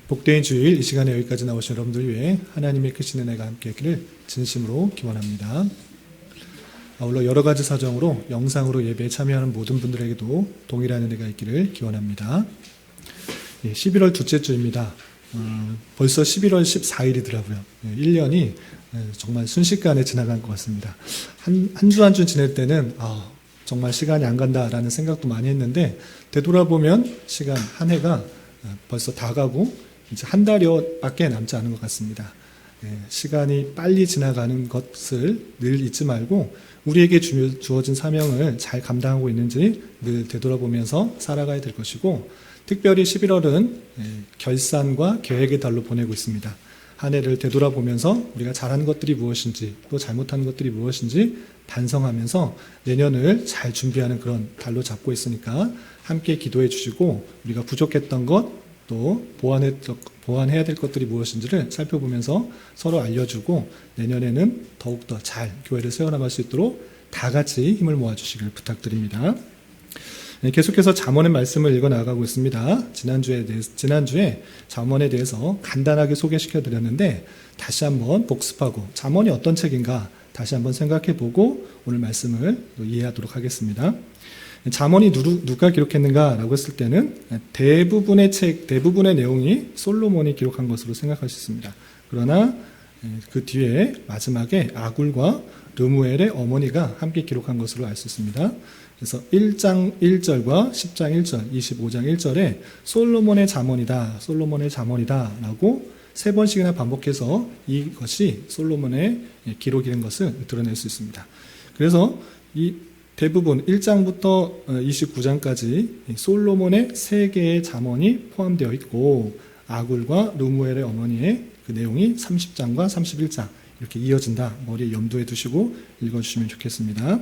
복된 주일 이 시간에 여기까지 나오신 여러분들 위해 하나님의 크신 은혜가 함께하기를 진심으로 기원합니다. 아울러 여러 가지 사정으로 영상으로 예배에 참여하는 모든 분들에게도 동일한 은혜가 있기를 기원합니다. 11월 둘째 주입니다. 벌써 11월 14일이더라고요. 1년이 정말 순식간에 지나간 것 같습니다. 한 주 한 주 지낼 때는 정말 시간이 안 간다라는 생각도 많이 했는데 되돌아보면 시간 한 해가 벌써 다 가고 이제 한 달여밖에 남지 않은 것 같습니다. 시간이 빨리 지나가는 것을 늘 잊지 말고 우리에게 주어진 사명을 잘 감당하고 있는지 늘 되돌아보면서 살아가야 될 것이고, 특별히 11월은 결산과 계획의 달로 보내고 있습니다. 한 해를 되돌아보면서 우리가 잘한 것들이 무엇인지 또 잘못한 것들이 무엇인지 반성하면서 내년을 잘 준비하는 그런 달로 잡고 있으니까 함께 기도해 주시고, 우리가 부족했던 것 또 보완해야 될 것들이 무엇인지를 살펴보면서 서로 알려주고 내년에는 더욱더 잘 교회를 세워나갈 수 있도록 다 같이 힘을 모아주시길 부탁드립니다. 계속해서 잠언의 말씀을 읽어 나가고 있습니다. 지난주에 잠언에 대해서 간단하게 소개시켜 드렸는데 다시 한번 복습하고 잠언이 어떤 책인가 다시 한번 생각해 보고 오늘 말씀을 이해하도록 하겠습니다. 잠언이 누가 기록했는가라고 했을 때는 대부분의 내용이 솔로몬이 기록한 것으로 생각할 수 있습니다. 그러나 그 뒤에 마지막에 아굴과 르무엘의 어머니가 함께 기록한 것으로 알 수 있습니다. 그래서 1장 1절과 10장 1절, 25장 1절에 솔로몬의 잠언이다 라고 3번씩이나 반복해서 이것이 솔로몬의 기록인 것을 드러낼 수 있습니다. 그래서 이 대부분 1장부터 29장까지 솔로몬의 3개의 잠언이 포함되어 있고 아굴과 르무엘의 어머니의 그 내용이 30장과 31장 이렇게 이어진다. 머리에 염두에 두시고 읽어주시면 좋겠습니다.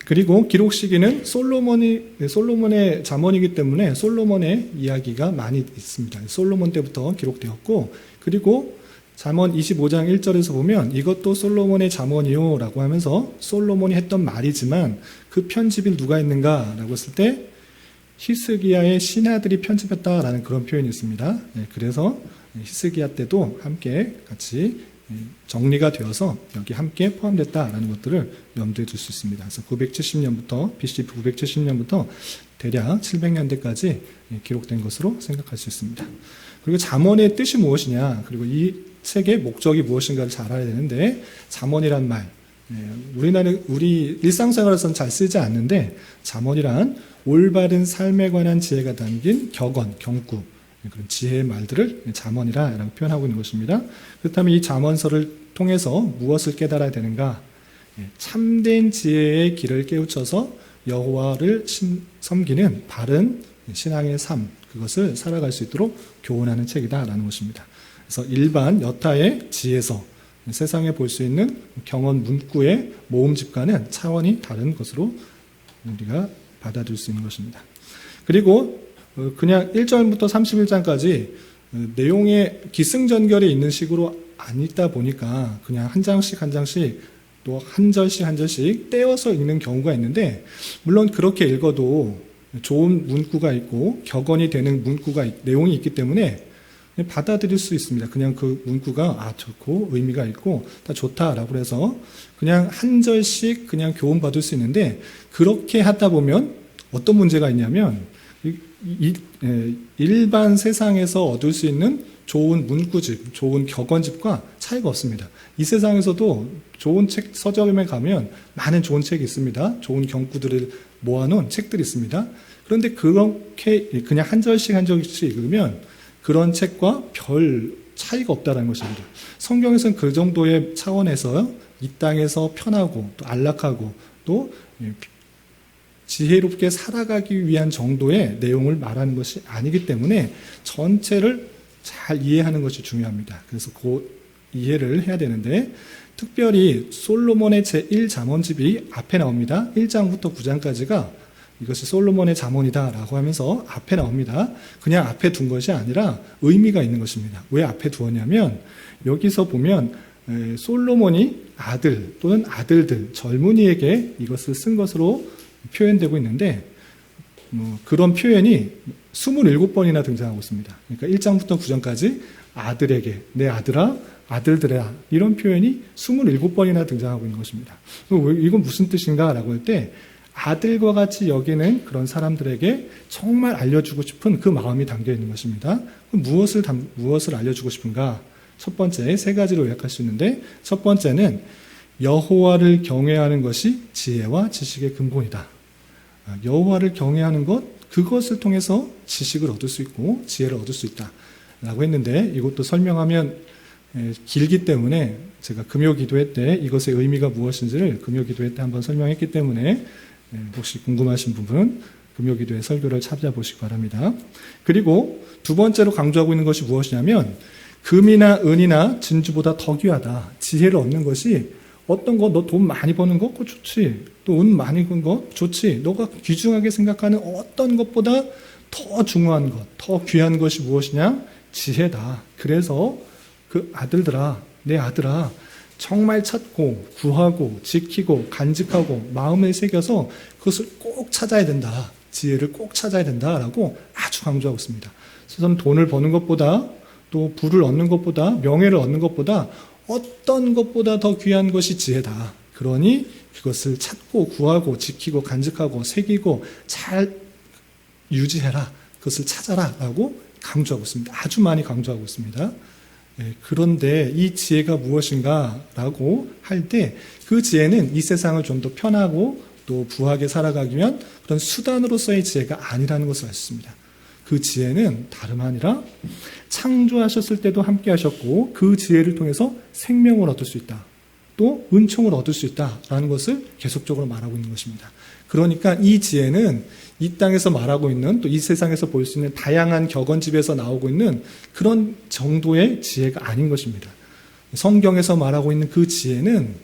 그리고 기록 시기는 솔로몬의 잠언이기 때문에 솔로몬의 이야기가 많이 있습니다. 솔로몬 때부터 기록되었고, 그리고 잠언 25장 1절에서 보면 이것도 솔로몬의 잠언이요 라고 하면서 솔로몬이 했던 말이지만 그 편집이 누가 있는가 라고 했을 때 히스기야의 신하들이 편집했다라는 그런 표현이 있습니다. 그래서 히스기야 때도 함께 같이 정리가 되어서 여기 함께 포함됐다라는 것들을 염두에 둘 수 있습니다. 그래서 970년부터 BC 970년부터 대략 700년대까지 기록된 것으로 생각할 수 있습니다. 그리고 잠언의 뜻이 무엇이냐, 그리고 이 책의 목적이 무엇인가를 잘 알아야 되는데, 잠언이란 말, 우리 일상생활에서는 잘 쓰지 않는데 잠언이란 올바른 삶에 관한 지혜가 담긴 격언, 경구, 그런 지혜의 말들을 잠언이라고 표현하고 있는 것입니다. 그렇다면 이 잠언서를 통해서 무엇을 깨달아야 되는가? 참된 지혜의 길을 깨우쳐서 여호와를 섬기는 바른 신앙의 삶, 그것을 살아갈 수 있도록 교훈하는 책이다라는 것입니다. 그래서 일반 여타의 지혜서, 세상에 볼 수 있는 경언 문구의 모음집과는 차원이 다른 것으로 우리가 받아들일 수 있는 것입니다. 그리고 그냥 1절부터 31장까지 내용의 기승전결이 있는 식으로 안 읽다 보니까 그냥 한 장씩 또 한 절씩 떼어서 읽는 경우가 있는데, 물론 그렇게 읽어도 좋은 문구가 있고 격언이 되는 내용이 있기 때문에 받아들일 수 있습니다. 그냥 그 문구가 좋고 의미가 있고 다 좋다라고 해서 그냥 한 절씩 그냥 교훈 받을 수 있는데, 그렇게 하다 보면 어떤 문제가 있냐면 일반 세상에서 얻을 수 있는 좋은 문구집, 좋은 격언집과 차이가 없습니다. 이 세상에서도 좋은 책 서점에 가면 많은 좋은 책이 있습니다. 좋은 경구들을 모아놓은 책들이 있습니다. 그런데 그렇게 그냥 한 절씩 읽으면 그런 책과 별 차이가 없다는 것입니다. 성경에서는 그 정도의 차원에서 이 땅에서 편하고 또 안락하고 또 지혜롭게 살아가기 위한 정도의 내용을 말하는 것이 아니기 때문에 전체를 잘 이해하는 것이 중요합니다. 그래서 그 이해를 해야 되는데, 특별히 솔로몬의 제1잠언집이 앞에 나옵니다. 1장부터 9장까지가 이것이 솔로몬의 잠언이다라고 하면서 앞에 나옵니다. 그냥 앞에 둔 것이 아니라 의미가 있는 것입니다. 왜 앞에 두었냐면 여기서 보면 솔로몬이 아들 또는 아들들, 젊은이에게 이것을 쓴 것으로 표현되고 있는데, 그런 표현이 27번이나 등장하고 있습니다. 그러니까 1장부터 9장까지 아들에게, 내 아들아, 아들들아, 이런 표현이 27번이나 등장하고 있는 것입니다. 이건 무슨 뜻인가? 라고 할 때, 아들과 같이 여기는 그런 사람들에게 정말 알려주고 싶은 그 마음이 담겨 있는 것입니다. 무엇을 알려주고 싶은가? 첫 번째, 세 가지로 요약할 수 있는데, 첫 번째는 여호와를 경외하는 것이 지혜와 지식의 근본이다. 여호와를 경외하는 것, 그것을 통해서 지식을 얻을 수 있고 지혜를 얻을 수 있다 라고 했는데, 이것도 설명하면 길기 때문에 제가 금요기도회 때 이것의 의미가 무엇인지를 금요기도회 때 한번 설명했기 때문에 혹시 궁금하신 부분은 금요기도회 설교를 찾아보시기 바랍니다. 그리고 두 번째로 강조하고 있는 것이 무엇이냐면, 금이나 은이나 진주보다 더 귀하다. 지혜를 얻는 것이 어떤 거, 너 돈 많이 버는 거? 그거 좋지. 또 운 많이 번 거? 좋지. 너가 귀중하게 생각하는 어떤 것보다 더 중요한 것, 더 귀한 것이 무엇이냐? 지혜다. 그래서 그 아들들아, 내 아들아, 정말 찾고 구하고 지키고 간직하고 마음에 새겨서 그것을 꼭 찾아야 된다. 지혜를 꼭 찾아야 된다라고 아주 강조하고 있습니다. 그래서 돈을 버는 것보다, 또 부를 얻는 것보다, 명예를 얻는 것보다 어떤 것보다 더 귀한 것이 지혜다. 그러니 그것을 찾고 구하고 지키고 간직하고 새기고 잘 유지해라. 그것을 찾아라 라고 강조하고 있습니다. 아주 많이 강조하고 있습니다. 그런데 이 지혜가 무엇인가 라고 할 때, 그 지혜는 이 세상을 좀 더 편하고 또 부하게 살아가기 위한 그런 수단으로서의 지혜가 아니라는 것을 알 수 있습니다. 그 지혜는 다름 아니라 창조하셨을 때도 함께 하셨고 그 지혜를 통해서 생명을 얻을 수 있다. 또 은총을 얻을 수 있다라는 것을 계속적으로 말하고 있는 것입니다. 그러니까 이 지혜는 이 땅에서 말하고 있는, 또 이 세상에서 볼 수 있는 다양한 격언집에서 나오고 있는 그런 정도의 지혜가 아닌 것입니다. 성경에서 말하고 있는 그 지혜는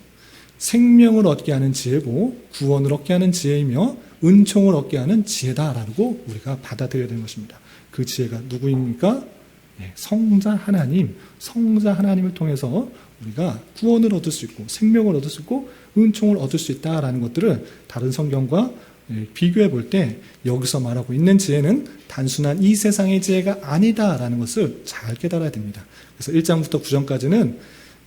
생명을 얻게 하는 지혜고 구원을 얻게 하는 지혜이며 은총을 얻게 하는 지혜다라고 우리가 받아들여야 되는 것입니다. 그 지혜가 누구입니까? 성자 하나님을 통해서 우리가 구원을 얻을 수 있고 생명을 얻을 수 있고 은총을 얻을 수 있다라는 것들을 다른 성경과 비교해 볼 때, 여기서 말하고 있는 지혜는 단순한 이 세상의 지혜가 아니다라는 것을 잘 깨달아야 됩니다. 그래서 1장부터 9장까지는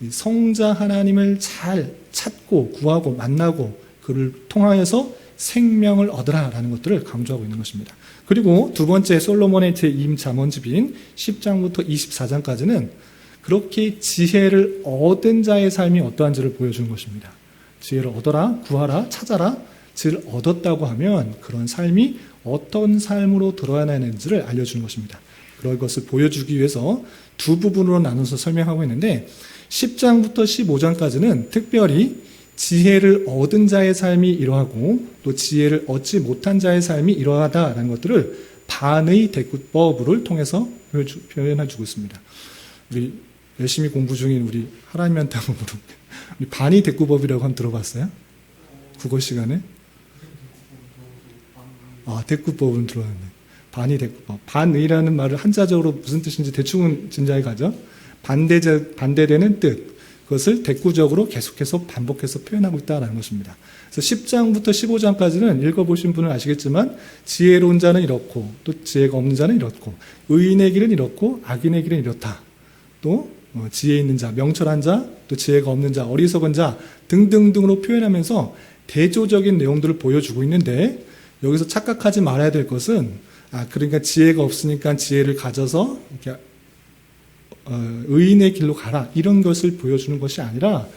성자 하나님을 잘 찾고 구하고 만나고 그를 통하여서 생명을 얻으라라는 것들을 강조하고 있는 것입니다. 그리고 두 번째, 솔로몬의 제2잠언집인 10장부터 24장까지는 그렇게 지혜를 얻은 자의 삶이 어떠한지를 보여주는 것입니다. 지혜를 얻어라, 구하라, 찾아라. 지혜를 얻었다고 하면 그런 삶이 어떤 삶으로 드러나는지를 알려주는 것입니다. 그런 것을 보여주기 위해서 두 부분으로 나눠서 설명하고 있는데, 10장부터 15장까지는 특별히 지혜를 얻은 자의 삶이 이러하고 또 지혜를 얻지 못한 자의 삶이 이러하다라는 것들을 반의 대꾸법을 통해서 표현해주고 있습니다. 우리 열심히 공부 중인 우리 하나님한테 한번 물어볼게요. 반의 대꾸법이라고 한번 들어봤어요? 국어 시간에? 대꾸법은 들어봤네. 반의 대꾸법. 반의라는 말을 한자적으로 무슨 뜻인지 대충은 짐작이 가죠? 반대되는 뜻. 그것을 대꾸적으로 계속해서 반복해서 표현하고 있다는 것입니다. 그래서 10장부터 15장까지는 읽어보신 분은 아시겠지만, 지혜로운 자는 이렇고 또 지혜가 없는 자는 이렇고, 의인의 길은 이렇고 악인의 길은 이렇다. 또 지혜 있는 자, 명철한 자, 또 지혜가 없는 자, 어리석은 자 등등등으로 표현하면서 대조적인 내용들을 보여주고 있는데, 여기서 착각하지 말아야 될 것은, 그러니까 지혜가 없으니까 지혜를 가져서 이렇게 의인의 길로 가라, 이런 것을 보여주는 것이 아니라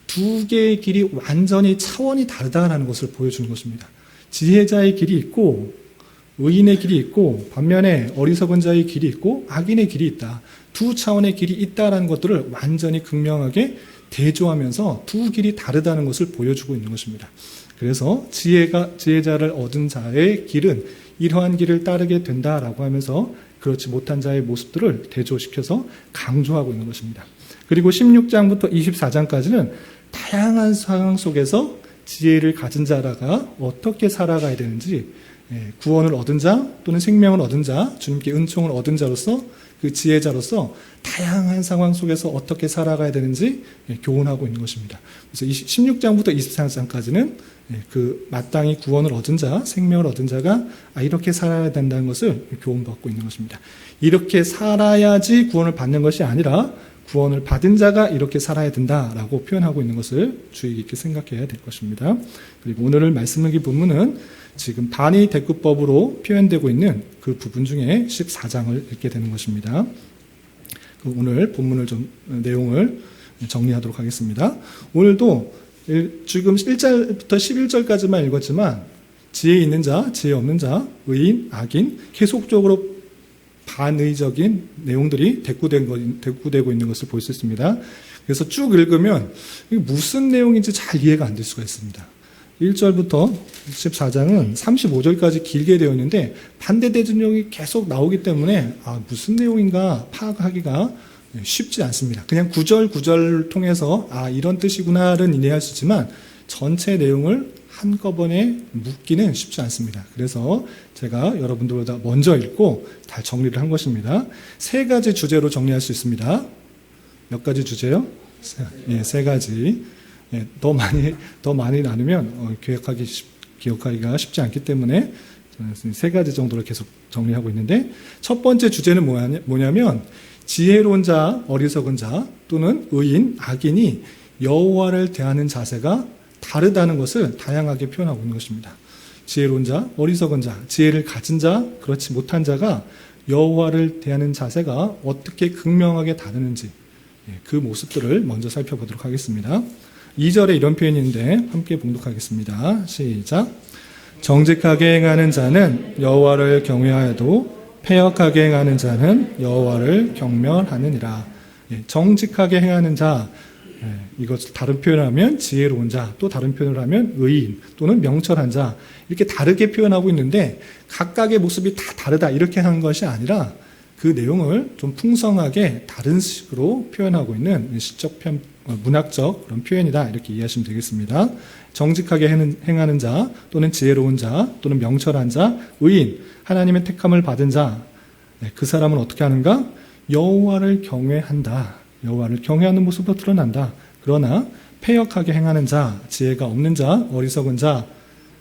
두 개의 길이 완전히 차원이 다르다라는 것을 보여주는 것입니다. 지혜자의 길이 있고 의인의 길이 있고, 반면에 어리석은 자의 길이 있고 악인의 길이 있다. 두 차원의 길이 있다라는 것들을 완전히 극명하게 대조하면서 두 길이 다르다는 것을 보여주고 있는 것입니다. 그래서 지혜자를 얻은 자의 길은 이러한 길을 따르게 된다라고 하면서 그렇지 못한 자의 모습들을 대조시켜서 강조하고 있는 것입니다. 그리고 16장부터 24장까지는 다양한 상황 속에서 지혜를 가진 자라가 어떻게 살아가야 되는지 구원을 얻은 자 또는 생명을 얻은 자, 주님께 은총을 얻은 자로서 그 지혜자로서 다양한 상황 속에서 어떻게 살아가야 되는지 교훈하고 있는 것입니다. 그래서 16장부터 24장까지는 그 마땅히 구원을 얻은 자, 생명을 얻은 자가 이렇게 살아야 된다는 것을 교훈받고 있는 것입니다. 이렇게 살아야지 구원을 받는 것이 아니라 구원을 받은 자가 이렇게 살아야 된다라고 표현하고 있는 것을 주의 깊게 생각해야 될 것입니다. 그리고 오늘 말씀의 본문은 지금 반의 대꾸법으로 표현되고 있는 그 부분 중에 14장을 읽게 되는 것입니다. 오늘 본문을 좀 내용을 정리하도록 하겠습니다. 오늘도 지금 1절부터 11절까지만 읽었지만 지혜 있는 자, 지혜 없는 자, 의인, 악인 계속적으로 반의적인 내용들이 대꾸되고 있는 것을 볼 수 있습니다. 그래서 쭉 읽으면 이게 무슨 내용인지 잘 이해가 안 될 수가 있습니다. 1절부터 14장은 35절까지 길게 되어 있는데 반대되는 내용이 계속 나오기 때문에 무슨 내용인가 파악하기가 쉽지 않습니다. 그냥 구절 통해서 이런 뜻이구나를 이해할 수 있지만 전체 내용을 한꺼번에 묻기는 쉽지 않습니다. 그래서 제가 여러분들보다 먼저 읽고 다 정리를 한 것입니다. 세 가지 주제로 정리할 수 있습니다. 몇 가지 주제요? 세 가지. 더 많이 나누면 기억하기가 쉽지 않기 때문에 세 가지 정도로 계속 정리하고 있는데, 첫 번째 주제는 뭐냐면 지혜로운 자, 어리석은 자 또는 의인, 악인이 여호와를 대하는 자세가 다르다는 것을 다양하게 표현하고 있는 것입니다. 지혜로운 자, 어리석은 자, 지혜를 가진 자, 그렇지 못한 자가 여호와를 대하는 자세가 어떻게 극명하게 다르는지 그 모습들을 먼저 살펴보도록 하겠습니다. 2절에 이런 표현이 있는데 함께 봉독하겠습니다. 시작. 정직하게 행하는 자는 여호와를 경외하여도 패역하게 행하는 자는 여호와를 경멸하느니라. 정직하게 행하는 자, 이것을 다른 표현을 하면 지혜로운 자, 또 다른 표현을 하면 의인 또는 명철한 자, 이렇게 다르게 표현하고 있는데 각각의 모습이 다 다르다 이렇게 하는 것이 아니라 그 내용을 좀 풍성하게 다른 식으로 표현하고 있는 문학적 그런 표현이다 이렇게 이해하시면 되겠습니다. 정직하게 행하는 자 또는 지혜로운 자 또는 명철한 자, 의인, 하나님의 택함을 받은 자, 그 사람은 어떻게 하는가? 여호와를 경외한다. 여호와를 경외하는 모습으로 드러난다. 그러나 패역하게 행하는 자, 지혜가 없는 자, 어리석은 자,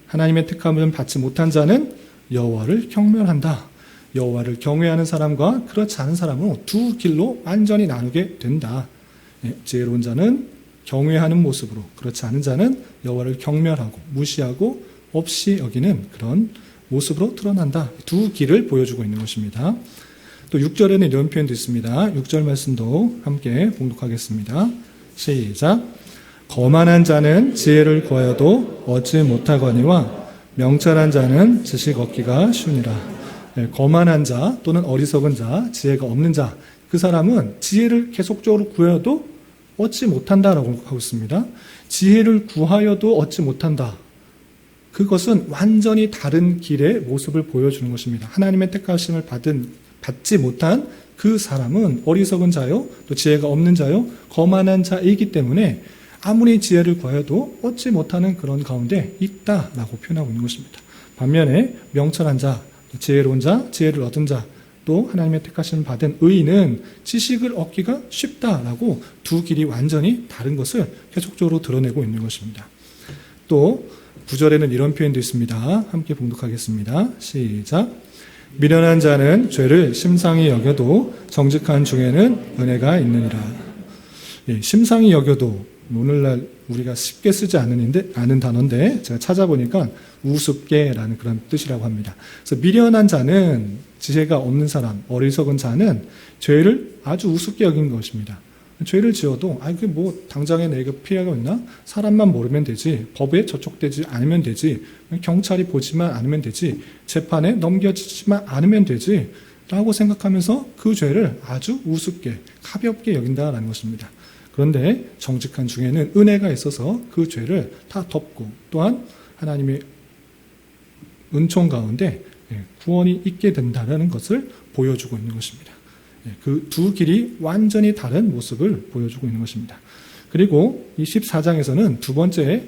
하나님의 택함을 받지 못한 자는 여호와를 경멸한다. 여호와를 경외하는 사람과 그렇지 않은 사람은 두 길로 완전히 나누게 된다. 지혜로운 자는 경외하는 모습으로, 그렇지 않은 자는 여호와를 경멸하고 무시하고 없이 여기는 그런 모습으로 드러난다. 두 길을 보여주고 있는 것입니다. 또 6절에는 이런 표현도 있습니다. 6절 말씀도 함께 봉독하겠습니다. 시작. 거만한 자는 지혜를 구하여도 얻지 못하거니와 명철한 자는 지식 얻기가 쉬우니라. 거만한 자 또는 어리석은 자, 지혜가 없는 자, 그 사람은 지혜를 계속적으로 구하여도 얻지 못한다라고 하고 있습니다. 지혜를 구하여도 얻지 못한다. 그것은 완전히 다른 길의 모습을 보여주는 것입니다. 하나님의 택하심을 받지 못한 그 사람은 어리석은 자요, 또 지혜가 없는 자요, 거만한 자이기 때문에 아무리 지혜를 구하여도 얻지 못하는 그런 가운데 있다라고 표현하고 있는 것입니다. 반면에 명철한 자, 지혜로운 자, 지혜를 얻은 자, 또 하나님의 택하심을 받은 의인은 지식을 얻기가 쉽다라고 두 길이 완전히 다른 것을 계속적으로 드러내고 있는 것입니다. 또 9절에는 이런 표현도 있습니다. 함께 봉독하겠습니다. 시작. 미련한 자는 죄를 심상히 여겨도 정직한 중에는 은혜가 있느니라. 심상히 여겨도 오늘날 우리가 쉽게 쓰지 않은 단어인데 제가 찾아보니까 우습게라는 그런 뜻이라고 합니다. 그래서 미련한 자는 지혜가 없는 사람, 어리석은 자는 죄를 아주 우습게 여긴 것입니다. 죄를 지어도 그게 뭐 당장에 내가 피해가 있나? 사람만 모르면 되지, 법에 저촉되지 않으면 되지, 경찰이 보지만 않으면 되지, 재판에 넘겨지지만 않으면 되지 라고 생각하면서 그 죄를 아주 우습게 가볍게 여긴다라는 것입니다. 그런데 정직한 중에는 은혜가 있어서 그 죄를 다 덮고 또한 하나님의 은총 가운데 구원이 있게 된다는 것을 보여주고 있는 것입니다. 그 두 길이 완전히 다른 모습을 보여주고 있는 것입니다. 그리고 이 14장에서는 두 번째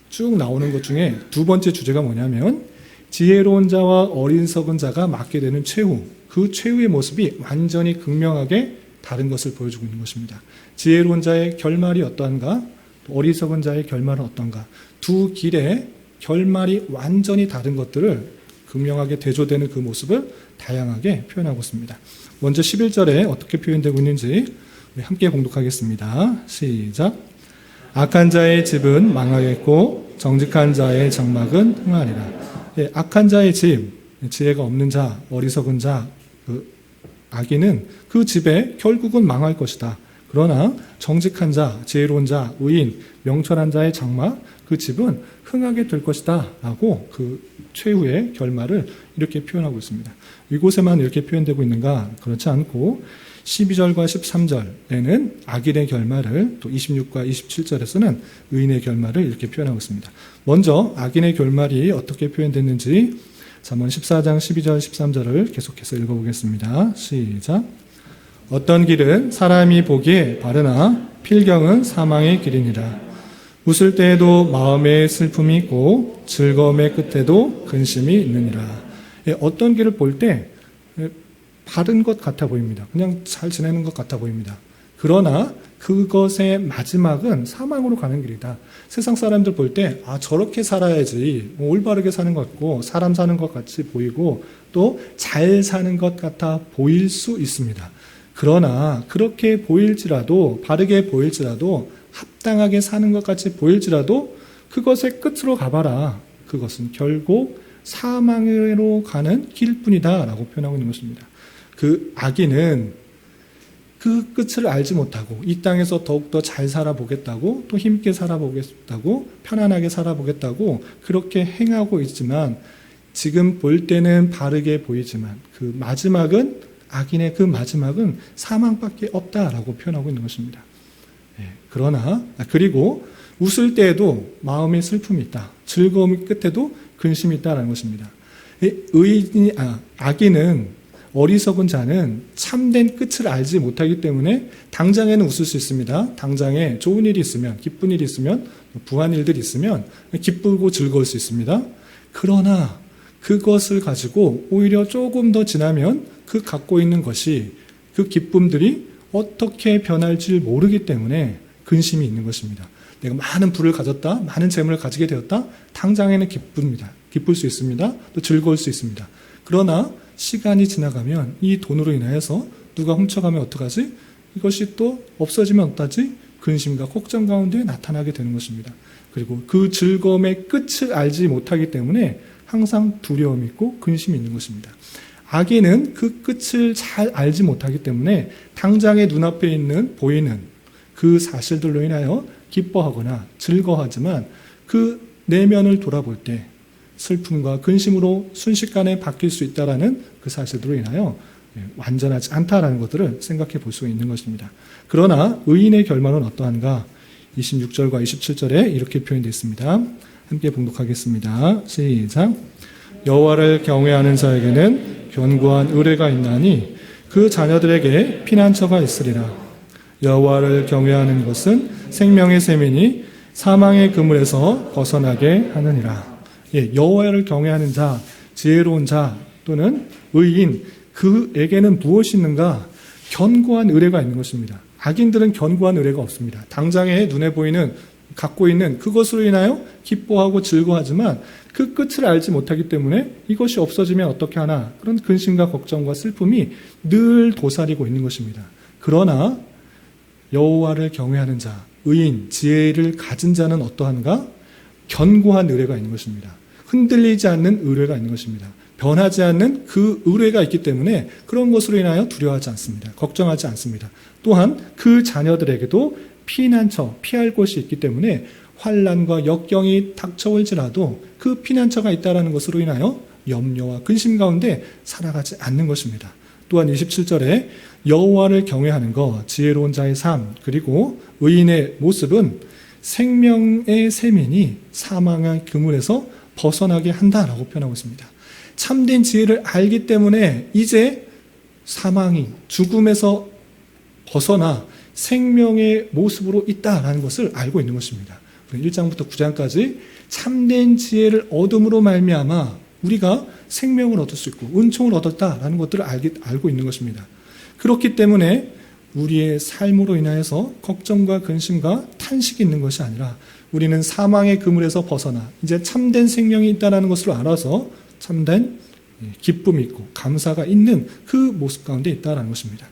쭉 나오는 것 중에 두 번째 주제가 뭐냐면 지혜로운 자와 어리석은 자가 맞게 되는 최후, 그 최후의 모습이 완전히 극명하게 다른 것을 보여주고 있는 것입니다. 지혜로운 자의 결말이 어떠한가, 어리석은 자의 결말은 어떤가, 두 길의 결말이 완전히 다른 것들을 극명하게 대조되는 그 모습을 다양하게 표현하고 있습니다. 먼저 11절에 어떻게 표현되고 있는지 우리 함께 봉독하겠습니다. 시작. 악한 자의 집은 망하겠고 정직한 자의 장막은 흥하리라. 예, 악한 자의 집, 지혜가 없는 자, 어리석은 자, 그 악인은 그 집에 결국은 망할 것이다. 그러나 정직한 자, 지혜로운 자, 의인, 명철한 자의 장막, 그 집은 흥하게 될 것이다 라고 그 최후의 결말을 이렇게 표현하고 있습니다. 이곳에만 이렇게 표현되고 있는가? 그렇지 않고 12절과 13절에는 악인의 결말을, 또 26과 27절에서는 의인의 결말을 이렇게 표현하고 있습니다. 먼저 악인의 결말이 어떻게 표현됐는지 잠언 14장 12절 13절을 계속해서 읽어보겠습니다. 시작. 어떤 길은 사람이 보기에 바르나 필경은 사망의 길이니라. 웃을 때에도 마음에 슬픔이 있고 즐거움의 끝에도 근심이 있느니라. 어떤 길을 볼 때 바른 것 같아 보입니다. 그냥 잘 지내는 것 같아 보입니다. 그러나 그것의 마지막은 사망으로 가는 길이다. 세상 사람들 볼 때 저렇게 살아야지 올바르게 사는 것 같고 사람 사는 것 같이 보이고 또 잘 사는 것 같아 보일 수 있습니다. 그러나 그렇게 보일지라도, 바르게 보일지라도, 합당하게 사는 것 같이 보일지라도 그것의 끝으로 가봐라. 그것은 결국 사망으로 가는 길뿐이다 라고 표현하고 있는 것입니다. 그 악인은 그 끝을 알지 못하고 이 땅에서 더욱더 잘 살아보겠다고, 또 힘있게 살아보겠다고, 편안하게 살아보겠다고 그렇게 행하고 있지만 지금 볼 때는 바르게 보이지만 그 마지막은, 악인의 그 마지막은 사망밖에 없다라고 표현하고 있는 것입니다. 그러나 그리고 웃을 때에도 마음에 슬픔이 있다. 즐거움 끝에도 근심이 있다라는 것입니다. 악인은, 어리석은 자는 참된 끝을 알지 못하기 때문에 당장에는 웃을 수 있습니다. 당장에 좋은 일이 있으면, 기쁜 일이 있으면, 부한 일들이 있으면 기쁘고 즐거울 수 있습니다. 그러나 그것을 가지고 오히려 조금 더 지나면 그 갖고 있는 것이, 그 기쁨들이 어떻게 변할지 모르기 때문에 근심이 있는 것입니다. 내가 많은 부를 가졌다, 많은 재물을 가지게 되었다, 당장에는 기쁩니다. 기쁠 수 있습니다. 또 즐거울 수 있습니다. 그러나 시간이 지나가면 이 돈으로 인하여서 누가 훔쳐가면 어떡하지? 이것이 또 없어지면 어떡하지? 근심과 걱정 가운데 나타나게 되는 것입니다. 그리고 그 즐거움의 끝을 알지 못하기 때문에 항상 두려움이 있고 근심이 있는 것입니다. 악인은 그 끝을 잘 알지 못하기 때문에 당장의 눈앞에 있는, 보이는 그 사실들로 인하여 기뻐하거나 즐거워하지만 그 내면을 돌아볼 때 슬픔과 근심으로 순식간에 바뀔 수 있다는 그 사실들로 인하여 완전하지 않다라는 것들을 생각해 볼 수 있는 것입니다. 그러나 의인의 결말은 어떠한가? 26절과 27절에 이렇게 표현되어 있습니다. 함께 봉독하겠습니다. 시작. 여호와를 경외하는 자에게는 견고한 의뢰가 있나니 그 자녀들에게 피난처가 있으리라. 여호와를 경외하는 것은 생명의 셈이니 사망의 그물에서 벗어나게 하느니라. 여호와를 경외하는 자, 지혜로운 자 또는 의인, 그에게는 무엇이 있는가? 견고한 의뢰가 있는 것입니다. 악인들은 견고한 의뢰가 없습니다. 당장에 눈에 보이는, 갖고 있는 그것으로 인하여 기뻐하고 즐거워하지만 그 끝을 알지 못하기 때문에 이것이 없어지면 어떻게 하나, 그런 근심과 걱정과 슬픔이 늘 도사리고 있는 것입니다. 그러나 여호와를 경외하는 자, 의인, 지혜를 가진 자는 어떠한가? 견고한 의뢰가 있는 것입니다. 흔들리지 않는 의뢰가 있는 것입니다. 변하지 않는 그 의뢰가 있기 때문에 그런 것으로 인하여 두려워하지 않습니다. 걱정하지 않습니다. 또한 그 자녀들에게도 피난처, 피할 곳이 있기 때문에 환난과 역경이 닥쳐올지라도 그 피난처가 있다는 것으로 인하여 염려와 근심 가운데 살아가지 않는 것입니다. 또한 27절에 여호와를 경외하는 것, 지혜로운 자의 삶, 그리고 의인의 모습은 생명의 셈이니 사망의 그물에서 벗어나게 한다라고 표현하고 있습니다. 참된 지혜를 알기 때문에 이제 사망이, 죽음에서 벗어나 생명의 모습으로 있다라는 것을 알고 있는 것입니다. 1장부터 9장까지 참된 지혜를 얻음으로 말미암아 우리가 생명을 얻을 수 있고 은총을 얻었다라는 것들을 알고 있는 것입니다. 그렇기 때문에 우리의 삶으로 인하여서 걱정과 근심과 탄식이 있는 것이 아니라 우리는 사망의 그물에서 벗어나 이제 참된 생명이 있다는 것을 알아서 참된 기쁨이 있고 감사가 있는 그 모습 가운데 있다는 것입니다.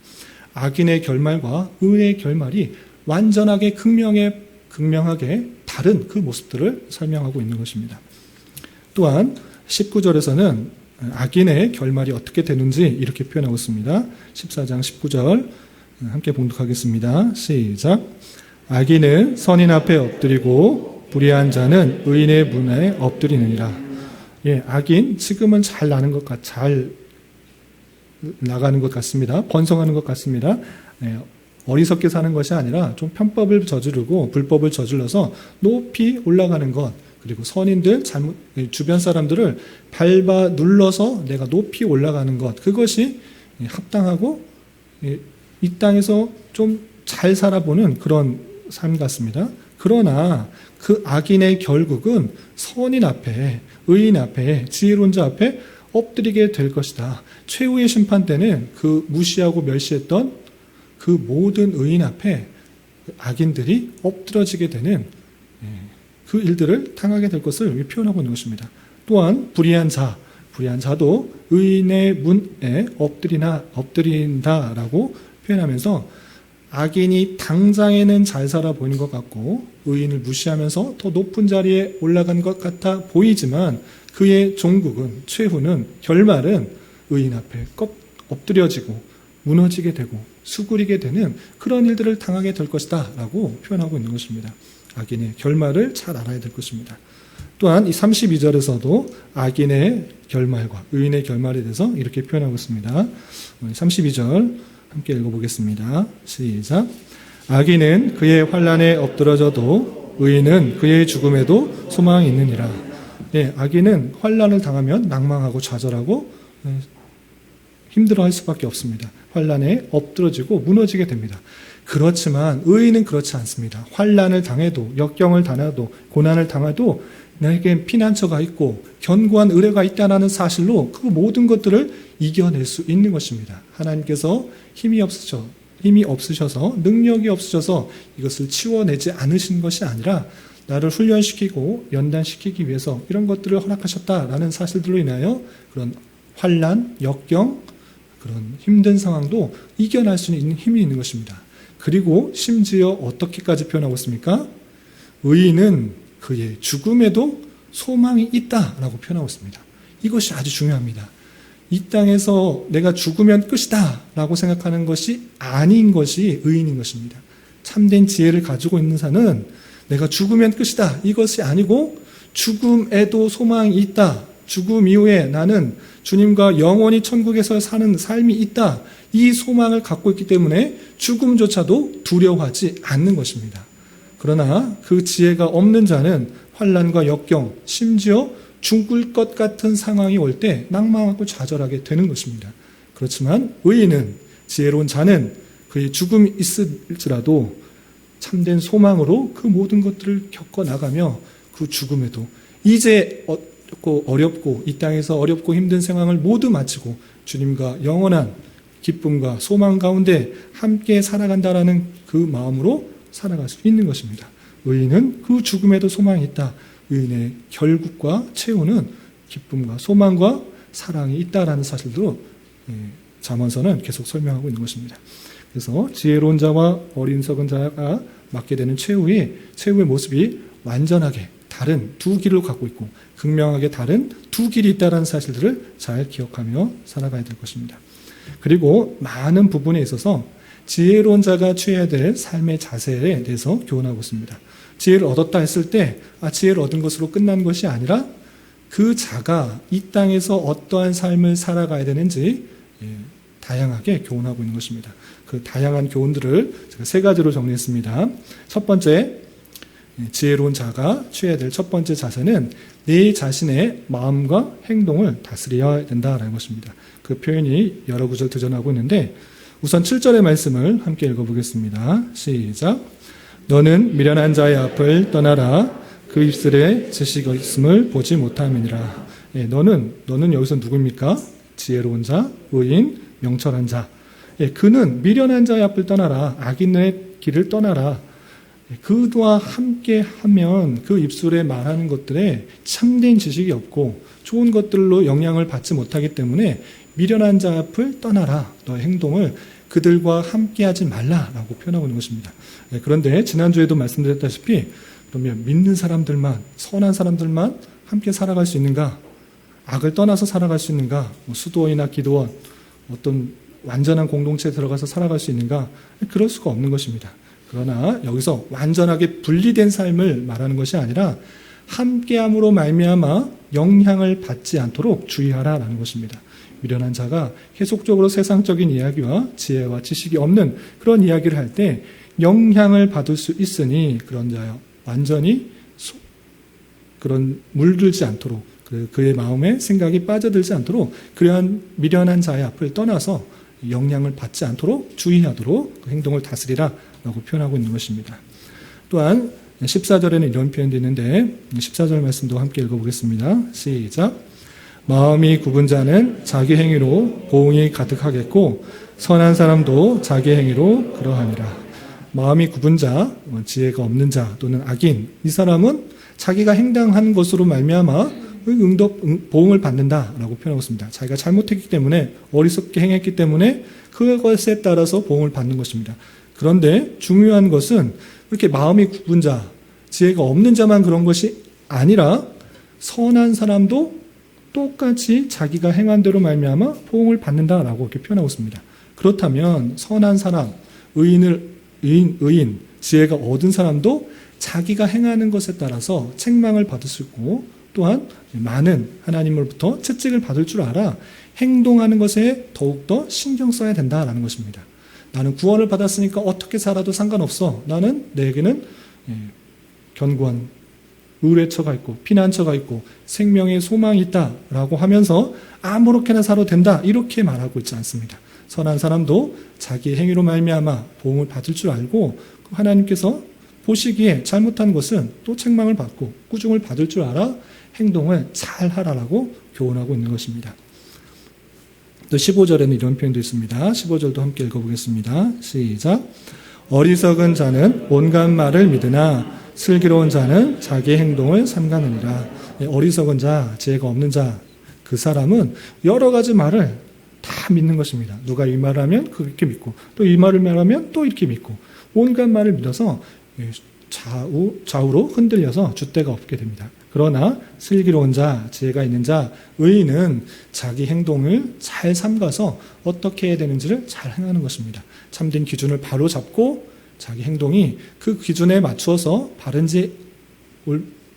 악인의 결말과 의의 결말이 완전하게 극명하게 다른 그 모습들을 설명하고 있는 것입니다. 또한 19절에서는 악인의 결말이 어떻게 되는지 이렇게 표현하고 있습니다. 14장 19절 함께 봉독하겠습니다. 시작. 악인은 선인 앞에 엎드리고 불의한 자는 의인의 문에 엎드리느니라. 예, 악인 지금은 잘 나가는 것 같습니다. 번성하는 것 같습니다. 어리석게 사는 것이 아니라 좀 편법을 저지르고 불법을 저질러서 높이 올라가는 것, 그리고 선인들, 주변 사람들을 밟아 눌러서 내가 높이 올라가는 것, 그것이 합당하고 이 땅에서 좀 잘 살아보는 그런 삶 같습니다. 그러나 그 악인의 결국은 선인 앞에, 의인 앞에, 지혜로운 자 앞에 엎드리게 될 것이다. 최후의 심판 때는 그 무시하고 멸시했던 그 모든 의인 앞에 악인들이 엎드러지게 되는 그 일들을 당하게 될 것을 표현하고 있는 것입니다. 또한 불의한 자도 의인의 문에 엎드린다라고 표현하면서 악인이 당장에는 잘 살아 보이는 것 같고 의인을 무시하면서 더 높은 자리에 올라간 것 같아 보이지만 그의 종국은, 최후는, 결말은 의인 앞에 엎드려지고 무너지게 되고 수그리게 되는 그런 일들을 당하게 될 것이다 라고 표현하고 있는 것입니다. 악인의 결말을 잘 알아야 될 것입니다. 또한 이 32절에서도 악인의 결말과 의인의 결말에 대해서 이렇게 표현하고 있습니다. 32절 함께 읽어보겠습니다. 시작. 악인은 그의 환난에 엎드러져도 의인은 그의 죽음에도 소망이 있느니라. 네, 악인은 환난을 당하면 낭망하고 좌절하고 힘들어할 수밖에 없습니다. 환난에 엎드러지고 무너지게 됩니다. 그렇지만 의인은 그렇지 않습니다. 환난을 당해도, 역경을 당해도, 고난을 당해도 나에겐 피난처가 있고 견고한 의뢰가 있다는 사실로 그 모든 것들을 이겨낼 수 있는 것입니다. 하나님께서 힘이 없으셔서 능력이 없으셔서 이것을 치워내지 않으신 것이 아니라 나를 훈련시키고 연단시키기 위해서 이런 것들을 허락하셨다라는 사실들로 인하여 그런 환난, 역경, 그런 힘든 상황도 이겨낼 수 있는 힘이 있는 것입니다. 그리고 심지어 어떻게까지 표현하고 있습니까? 의인은 그의 죽음에도 소망이 있다라고 표현하고 있습니다. 이것이 아주 중요합니다. 이 땅에서 내가 죽으면 끝이다 라고 생각하는 것이 아닌 것이 의인인 것입니다. 참된 지혜를 가지고 있는 자는 내가 죽으면 끝이다 이것이 아니고 죽음에도 소망이 있다. 죽음 이후에 나는 주님과 영원히 천국에서 사는 삶이 있다. 이 소망을 갖고 있기 때문에 죽음조차도 두려워하지 않는 것입니다. 그러나 그 지혜가 없는 자는 환난과 역경, 심지어 죽을 것 같은 상황이 올 때 낭망하고 좌절하게 되는 것입니다. 그렇지만 의인은, 지혜로운 자는 그의 죽음이 있을지라도 참된 소망으로 그 모든 것들을 겪어나가며 그 죽음에도 이제 어렵고 이 땅에서 어렵고 힘든 상황을 모두 마치고 주님과 영원한 기쁨과 소망 가운데 함께 살아간다라는 그 마음으로 살아갈 수 있는 것입니다. 의인은 그 죽음에도 소망이 있다. 의인의 결국과 최후는 기쁨과 소망과 사랑이 있다라는 사실도 잠언서는 계속 설명하고 있는 것입니다. 그래서 지혜로운 자와 어리석은 자가 맞게 되는 최후의 모습이 완전하게 다른 두 길을 갖고 있고 극명하게 다른 두 길이 있다는 사실들을 잘 기억하며 살아가야 될 것입니다. 그리고 많은 부분에 있어서 지혜로운 자가 취해야 될 삶의 자세에 대해서 교훈하고 있습니다. 지혜를 얻었다 했을 때 지혜를 얻은 것으로 끝난 것이 아니라 그 자가 이 땅에서 어떠한 삶을 살아가야 되는지 다양하게 교훈하고 있는 것입니다. 그 다양한 교훈들을 제가 세 가지로 정리했습니다. 첫 번째, 지혜로운 자가 취해야 될 첫 번째 자세는 내 자신의 마음과 행동을 다스려야 된다라는 것입니다. 그 표현이 여러 구절 드러나고 있는데 우선 7절의 말씀을 함께 읽어보겠습니다. 시작. 너는 미련한 자의 앞을 떠나라. 그 입술에 지식이 있음을 보지 못함이니라. 예, 너는 여기서 누굽니까? 지혜로운 자, 의인, 명철한 자. 예, 그는 미련한 자의 앞을 떠나라. 악인의 길을 떠나라. 예, 그와 함께 하면 그 입술에 말하는 것들에 참된 지식이 없고 좋은 것들로 영향을 받지 못하기 때문에 미련한 자 앞을 떠나라. 너의 행동을 그들과 함께하지 말라라고 표현하고 있는 것입니다. 예, 그런데 지난주에도 말씀드렸다시피 그러면 믿는 사람들만, 선한 사람들만 함께 살아갈 수 있는가? 악을 떠나서 살아갈 수 있는가? 수도원이나 기도원, 어떤 완전한 공동체에 들어가서 살아갈 수 있는가? 그럴 수가 없는 것입니다. 그러나 여기서 완전하게 분리된 삶을 말하는 것이 아니라 함께함으로 말미암아 영향을 받지 않도록 주의하라라는 것입니다. 미련한 자가 계속적으로 세상적인 이야기와 지혜와 지식이 없는 그런 이야기를 할 때 영향을 받을 수 있으니 그런 자여 완전히 그런 물들지 않도록 그의 마음에 생각이 빠져들지 않도록 그러한 미련한 자의 앞을 떠나서 영향을 받지 않도록 주의하도록 그 행동을 다스리라 라고 표현하고 있는 것입니다. 또한 14절에는 이런 표현도 있는데 14절 말씀도 함께 읽어보겠습니다. 시작. 마음이 굽은 자는 자기 행위로 보응이 가득하겠고 선한 사람도 자기 행위로 그러하니라. 마음이 굽은 자, 지혜가 없는 자 또는 악인, 이 사람은 자기가 행당한 것으로 말미암아 보응을 받는다라고 표현하고 있습니다. 자기가 잘못했기 때문에 어리석게 행했기 때문에 그것에 따라서 보응을 받는 것입니다. 그런데 중요한 것은 이렇게 마음이 굽은 자, 지혜가 없는 자만 그런 것이 아니라 선한 사람도 똑같이 자기가 행한 대로 말미암아 보응을 받는다라고 이렇게 표현하고 있습니다. 그렇다면 선한 사람, 의인, 지혜가 얻은 사람도 자기가 행하는 것에 따라서 책망을 받을 수 있고 또한 많은 하나님으로부터 채찍을 받을 줄 알아 행동하는 것에 더욱더 신경 써야 된다라는 것입니다. 나는 구원을 받았으니까 어떻게 살아도 상관없어. 내게는 견고한 의뢰처가 있고 피난처가 있고 생명의 소망이 있다라고 하면서 아무렇게나 살아도 된다 이렇게 말하고 있지 않습니다. 선한 사람도 자기 행위로 말미암아 보응을 받을 줄 알고 하나님께서 보시기에 잘못한 것은 또 책망을 받고 꾸중을 받을 줄 알아 행동을 잘 하라라고 교훈하고 있는 것입니다. 또 15절에는 이런 표현도 있습니다. 15절도 함께 읽어보겠습니다. 시작. 어리석은 자는 온갖 말을 믿으나 슬기로운 자는 자기 행동을 삼가느니라. 어리석은 자, 지혜가 없는 자, 그 사람은 여러 가지 말을 다 믿는 것입니다. 누가 이 말을 하면 그렇게 믿고 또 이 말을 말하면 또 이렇게 믿고 온갖 말을 믿어서 좌우로 흔들려서 줏대가 없게 됩니다. 그러나 슬기로운 자, 지혜가 있는 자, 의인은 자기 행동을 잘 삼가서 어떻게 해야 되는지를 잘 행하는 것입니다. 참된 기준을 바로 잡고 자기 행동이 그 기준에 맞추어서 바른지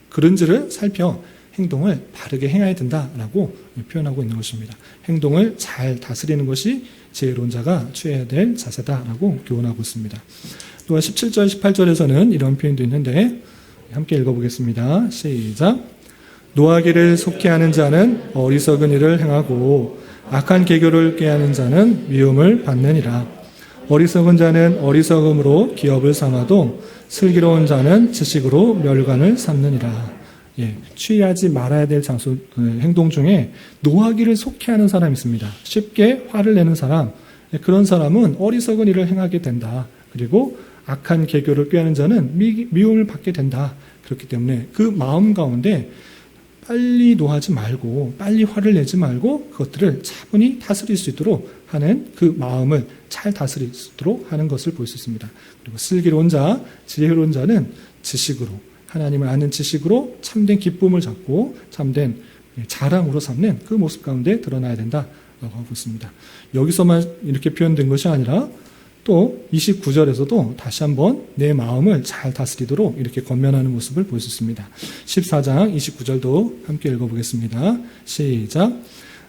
그른지를 살펴 행동을 바르게 행해야 된다라고 표현하고 있는 것입니다. 행동을 잘 다스리는 것이 지혜로운 자가 취해야 될 자세다라고 교훈하고 있습니다. 또한 17절, 18절에서는 이런 표현도 있는데 함께 읽어보겠습니다. 시작. 노하기를 속히하는 자는 어리석은 일을 행하고 악한 계교를 꾀하는 자는 미움을 받느니라. 어리석은 자는 어리석음으로 기업을 삼아도 슬기로운 자는 지식으로 멸관을 삼느니라. 취하지 말아야 될 장소, 행동 중에 노하기를 속히하는 사람이 있습니다. 쉽게 화를 내는 사람, 그런 사람은 어리석은 일을 행하게 된다. 그리고 악한 계교를 꾀하는 자는 미움을 받게 된다. 그렇기 때문에 그 마음 가운데 빨리 노하지 말고 빨리 화를 내지 말고 그것들을 차분히 다스릴 수 있도록 하는 그 마음을 잘 다스릴 수 있도록 하는 것을 볼 수 있습니다. 그리고 슬기로운 자, 지혜로운 자는 지식으로 하나님을 아는 지식으로 참된 기쁨을 잡고 참된 자랑으로 삼는 그 모습 가운데 드러나야 된다라고 하고 있습니다. 여기서만 이렇게 표현된 것이 아니라 또 29절에서도 다시 한번 내 마음을 잘 다스리도록 이렇게 권면하는 모습을 볼 수 있습니다. 14장 29절도 함께 읽어보겠습니다. 시작.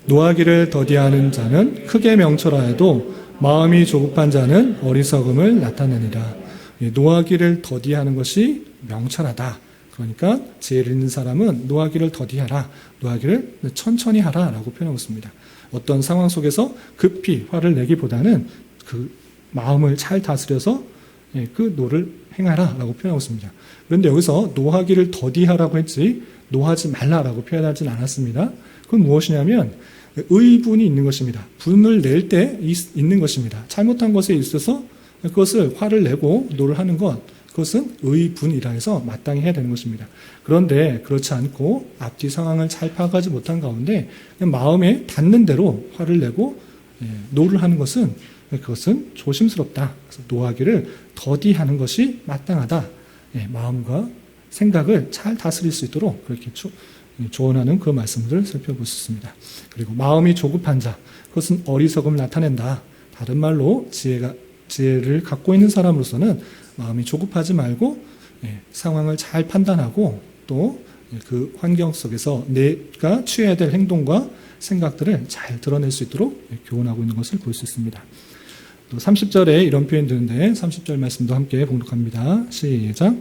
노하기를 더디하는 자는 크게 명철하여도 마음이 조급한 자는 어리석음을 나타내니라. 노하기를 더디하는 것이 명철하다. 그러니까 지혜를 있는 사람은 노하기를 더디하라. 노하기를 천천히 하라 라고 표현하고 있습니다. 어떤 상황 속에서 급히 화를 내기보다는 그 마음을 잘 다스려서 그 노를 행하라 라고 표현하고 있습니다. 그런데 여기서 노하기를 더디하라고 했지 노하지 말라라고 표현하진 않았습니다. 그건 무엇이냐면 의분이 있는 것입니다. 분을 낼 때 있는 것입니다. 잘못한 것에 있어서 그것을 화를 내고 노를 하는 것, 그것은 의분이라 해서 마땅히 해야 되는 것입니다. 그런데 그렇지 않고 앞뒤 상황을 잘 파악하지 못한 가운데 마음에 닿는 대로 화를 내고 노를 하는 것은 그것은 조심스럽다. 그래서 노하기를 더디하는 것이 마땅하다. 마음과 생각을 잘 다스릴 수 있도록 그렇게 조언하는 그 말씀들을 살펴볼 수 있습니다. 그리고 마음이 조급한 자, 그것은 어리석음을 나타낸다. 다른 말로 지혜를 갖고 있는 사람으로서는 마음이 조급하지 말고 상황을 잘 판단하고 또 그 환경 속에서 내가 취해야 될 행동과 생각들을 잘 드러낼 수 있도록 교훈하고 있는 것을 볼 수 있습니다. 또 30절에 이런 표현이 드는데 30절 말씀도 함께 봉독합니다. 시작.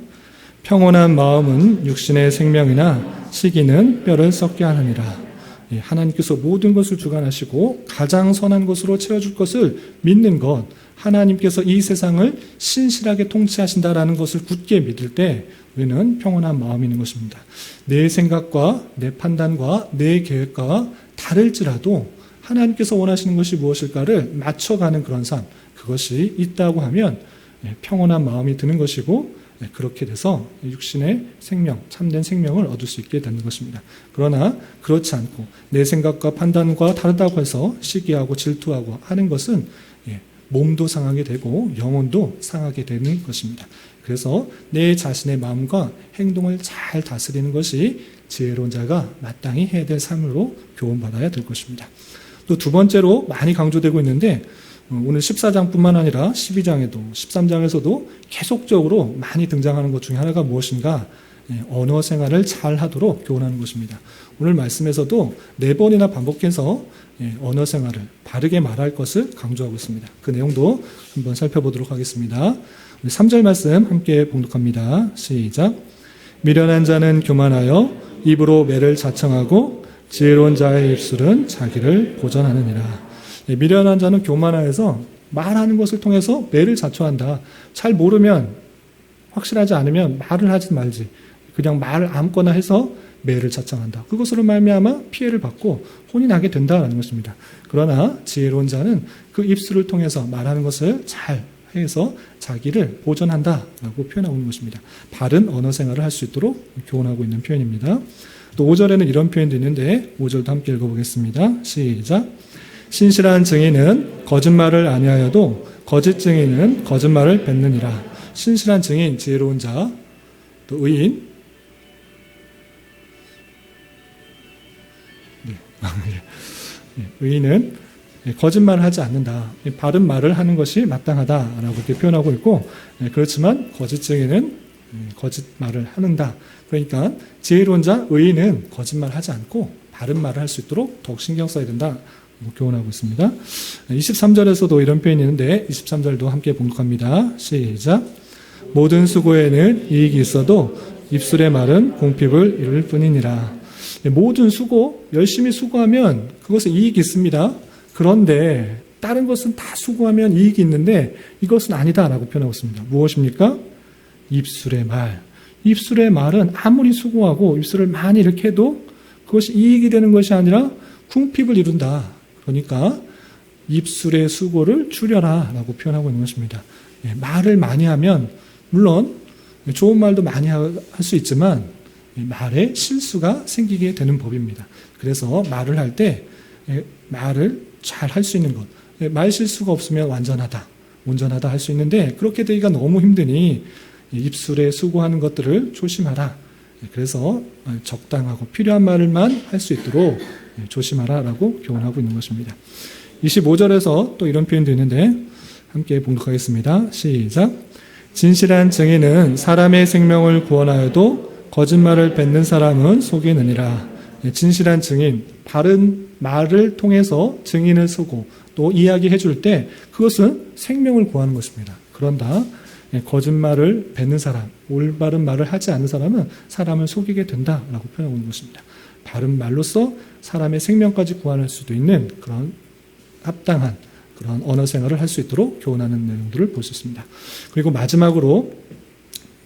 평온한 마음은 육신의 생명이나 시기는 뼈를 썩게 하느니라. 하나님께서 모든 것을 주관하시고 가장 선한 것으로 채워줄 것을 믿는 것, 하나님께서 이 세상을 신실하게 통치하신다라는 것을 굳게 믿을 때 우리는 평온한 마음이 있는 것입니다. 내 생각과 내 판단과 내 계획과 다를지라도 하나님께서 원하시는 것이 무엇일까를 맞춰가는 그런 삶, 그것이 있다고 하면 평온한 마음이 드는 것이고 그렇게 돼서 육신의 생명, 참된 생명을 얻을 수 있게 되는 것입니다. 그러나 그렇지 않고 내 생각과 판단과 다르다고 해서 시기하고 질투하고 하는 것은 몸도 상하게 되고 영혼도 상하게 되는 것입니다. 그래서 내 자신의 마음과 행동을 잘 다스리는 것이 지혜로운 자가 마땅히 해야 될 삶으로 교훈받아야 될 것입니다. 또 두 번째로 많이 강조되고 있는데 오늘 14장뿐만 아니라 12장에도 13장에서도 계속적으로 많이 등장하는 것 중에 하나가 무엇인가? 언어 생활을 잘 하도록 교훈하는 것입니다. 오늘 말씀에서도 4번이나 반복해서 언어 생활을 바르게 말할 것을 강조하고 있습니다. 그 내용도 한번 살펴보도록 하겠습니다. 우리 3절 말씀 함께 봉독합니다. 시작. 미련한 자는 교만하여 입으로 매를 자청하고 지혜로운 자의 입술은 자기를 보전하느니라. 미련한 자는 교만하여서 말하는 것을 통해서 매를 자초한다. 잘 모르면, 확실하지 않으면 말을 하지 말지. 그냥 말을 아무거나 해서 매를 자청한다. 그것으로 말미암아 피해를 받고 혼이 나게 된다는 것입니다. 그러나 지혜로운 자는 그 입술을 통해서 말하는 것을 잘 해서 자기를 보전한다라고 표현하고 있는 것입니다. 바른 언어 생활을 할 수 있도록 교훈하고 있는 표현입니다. 또 5절에는 이런 표현도 있는데 5절도 함께 읽어보겠습니다. 시작. 신실한 증인은 거짓말을 아니하여도 거짓 증인은 거짓말을 뱉느니라. 신실한 증인, 지혜로운 자, 또 의인, 의인은 거짓말을 하지 않는다. 바른 말을 하는 것이 마땅하다라고 이렇게 표현하고 있고, 그렇지만 거짓 증인은 거짓말을 하는다. 그러니까 지혜로운 자, 의인은 거짓말을 하지 않고 바른 말을 할 수 있도록 더욱 신경 써야 된다. 교훈하고 있습니다. 23절에서도 이런 표현이 있는데 23절도 함께 봉독합니다. 시작. 모든 수고에는 이익이 있어도 입술의 말은 공핍을 이룰 뿐이니라. 모든 수고, 열심히 수고하면 그것에 이익이 있습니다. 그런데 다른 것은 다 수고하면 이익이 있는데 이것은 아니다라고 표현하고 있습니다. 무엇입니까? 입술의 말. 입술의 말은 아무리 수고하고 입술을 많이 이렇게 해도 그것이 이익이 되는 것이 아니라 궁핍을 이룬다. 그러니까 입술의 수고를 줄여라 라고 표현하고 있는 것입니다. 말을 많이 하면 물론 좋은 말도 많이 할 수 있지만 말에 실수가 생기게 되는 법입니다. 그래서 말을 할 때 말을 잘 할 수 있는 것, 말 실수가 없으면 완전하다, 온전하다 할 수 있는데 그렇게 되기가 너무 힘드니 입술에 수고하는 것들을 조심하라. 그래서 적당하고 필요한 말을만 할 수 있도록 조심하라라고 교훈하고 있는 것입니다. 25절에서 또 이런 표현도 있는데 함께 봉독하겠습니다. 시작. 진실한 증인은 사람의 생명을 구원하여도 거짓말을 뱉는 사람은 속이느니라. 진실한 증인, 바른 말을 통해서 증인을 서고 또 이야기해 줄 때 그것은 생명을 구하는 것입니다. 그런다. 거짓말을 뱉는 사람, 올바른 말을 하지 않는 사람은 사람을 속이게 된다라고 표현하고 있는 것입니다. 바른 말로써 사람의 생명까지 구할 수도 있는 그런 합당한 그런 언어 생활을 할 수 있도록 교훈하는 내용들을 볼 수 있습니다. 그리고 마지막으로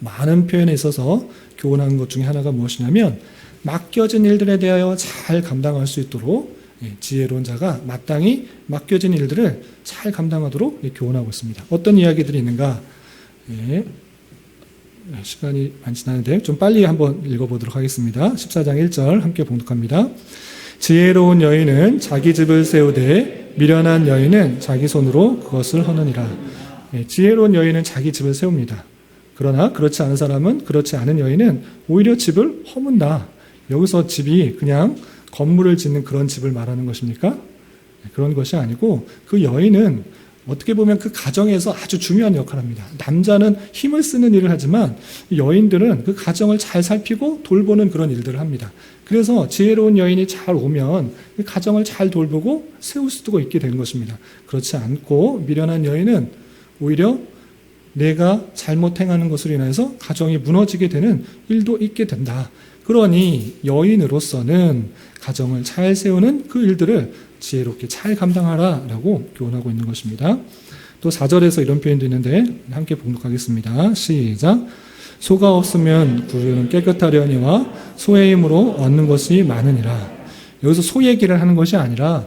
많은 표현에 있어서 교훈하는 것 중에 하나가 무엇이냐면 맡겨진 일들에 대하여 잘 감당할 수 있도록 지혜로운 자가 마땅히 맡겨진 일들을 잘 감당하도록 교훈하고 있습니다. 어떤 이야기들이 있는가? 시간이 많지 않은데 좀 빨리 한번 읽어보도록 하겠습니다. 14장 1절 함께 봉독합니다. 지혜로운 여인은 자기 집을 세우되 미련한 여인은 자기 손으로 그것을 허느니라. 지혜로운 여인은 자기 집을 세웁니다. 그러나 그렇지 않은 사람은, 그렇지 않은 여인은 오히려 집을 허문다. 여기서 집이 그냥 건물을 짓는 그런 집을 말하는 것입니까? 그런 것이 아니고 그 여인은 어떻게 보면 그 가정에서 아주 중요한 역할을 합니다. 남자는 힘을 쓰는 일을 하지만 여인들은 그 가정을 잘 살피고 돌보는 그런 일들을 합니다. 그래서 지혜로운 여인이 잘 오면 그 가정을 잘 돌보고 세울 수도 있게 된 것입니다. 그렇지 않고 미련한 여인은 오히려 내가 잘못 행하는 것으로 인해서 가정이 무너지게 되는 일도 있게 된다. 그러니 여인으로서는 가정을 잘 세우는 그 일들을 지혜롭게 잘 감당하라라고 교훈하고 있는 것입니다. 또 4절에서 이런 표현도 있는데 함께 봉독하겠습니다. 시작. 소가 없으면 구유는 깨끗하려니와 소의 힘으로 얻는 것이 많으니라. 여기서 소 얘기를 하는 것이 아니라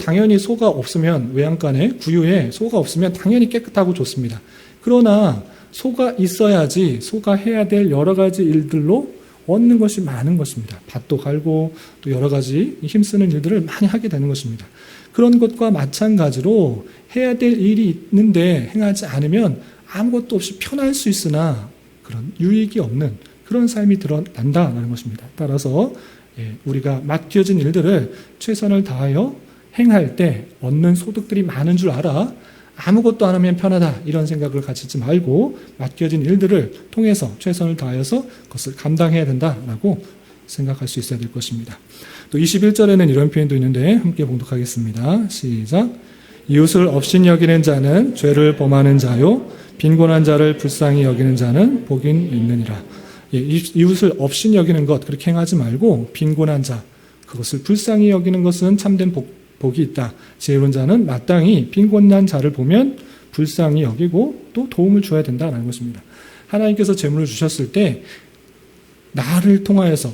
당연히 소가 없으면 외양간에 구유에 소가 없으면 당연히 깨끗하고 좋습니다. 그러나 소가 있어야지 소가 해야 될 여러 가지 일들로 얻는 것이 많은 것입니다. 밭도 갈고 또 여러 가지 힘쓰는 일들을 많이 하게 되는 것입니다. 그런 것과 마찬가지로 해야 될 일이 있는데 행하지 않으면 아무것도 없이 편할 수 있으나 그런 유익이 없는 그런 삶이 드러난다는 것입니다. 따라서 우리가 맡겨진 일들을 최선을 다하여 행할 때 얻는 소득들이 많은 줄 알아 아무것도 안 하면 편하다 이런 생각을 가지지 말고 맡겨진 일들을 통해서 최선을 다하여서 그것을 감당해야 된다라고 생각할 수 있어야 될 것입니다. 또 21절에는 이런 표현도 있는데 함께 봉독하겠습니다. 시작. 이웃을 업신 여기는 자는 죄를 범하는 자요 빈곤한 자를 불쌍히 여기는 자는 복이 있느니라. 이웃을 업신 여기는 것 그렇게 행하지 말고 빈곤한 자 그것을 불쌍히 여기는 것은 참된 복이 있다. 지혜로운 자는 마땅히 빈곤한 자를 보면 불쌍히 여기고 또 도움을 줘야 된다는 것입니다. 하나님께서 재물을 주셨을 때 나를 통하여서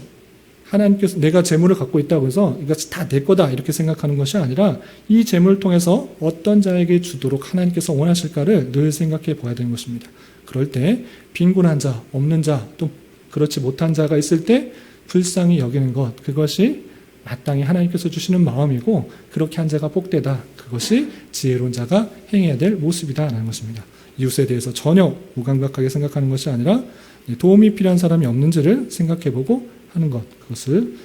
하나님께서 내가 재물을 갖고 있다고 해서 이것이 다 내 거다 이렇게 생각하는 것이 아니라 이 재물을 통해서 어떤 자에게 주도록 하나님께서 원하실까를 늘 생각해 봐야 되는 것입니다. 그럴 때 빈곤한 자, 없는 자, 또 그렇지 못한 자가 있을 때 불쌍히 여기는 것 그것이 마땅히 하나님께서 주시는 마음이고 그렇게 한 자가 복되다. 그것이 지혜로운 자가 행해야 될 모습이다라는 것입니다. 이웃에 대해서 전혀 무감각하게 생각하는 것이 아니라 도움이 필요한 사람이 없는지를 생각해보고 하는 것 그것을